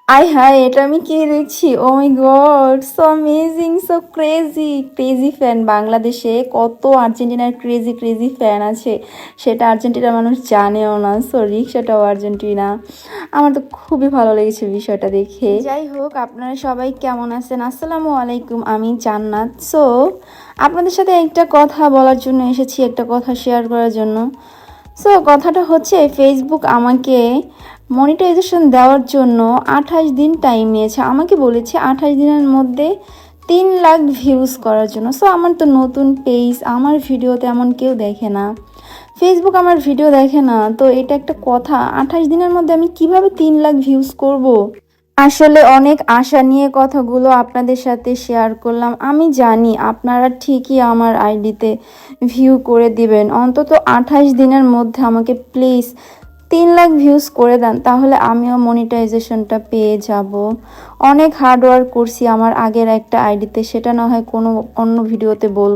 আয় হায়, এটা আমি কি দেখছি! Oh my god, so amazing, so crazy crazy fan! বাংলাদেশে কত আর্জেন্টিনার ক্রেজি ক্রেজি ফ্যান আছে সেটা আর্জেন্টিনার মানুষ জানেও না। সো রিক্সাটাও আর্জেন্টিনা। আমার তো খুবই ভালো লেগেছে বিষয়টা দেখে। যাই হোক, আপনারা সবাই কেমন আছেন? আসসালামু আলাইকুম, আমি জান্নাত। সো আপনাদের সাথে একটা কথা বলার জন্য এসেছি, একটা কথা শেয়ার করার জন্য। সো কথাটা হচ্ছে, ফেসবুক আমাকে মনিটাইজেশন দেওয়ার জন্য 28 দিন টাইম নিয়েছে। আমাকে বলেছে 28 দিনের মধ্যে 3 লাখ ভিউজ করার জন্য। সো আমার তো নতুন পেজ, আমার ভিডিও তেমন কেউ দেখে না, ফেসবুক আমার ভিডিও দেখে না। তো এটা একটা কথা, 28 দিনের মধ্যে আমি কিভাবে 3 লাখ ভিউজ করব? আসলে অনেক আশা নিয়ে কথাগুলো আপনাদের সাথে শেয়ার করলাম। আমি জানি আপনারা ঠিকই আমার আইডিতে ভিউ করে দিবেন। অন্তত 28 দিনের মধ্যে আমাকে প্লিজ 3 লাখ ভিউজ করে দেন, তাহলে আমিও মনিটাইজেশনটা পেয়ে যাব। অনেক হার্ডওয়ার্ক করছি আমার আগের একটা আইডিতে, সেটা না হয় কোনো অন্য ভিডিওতে বলবো।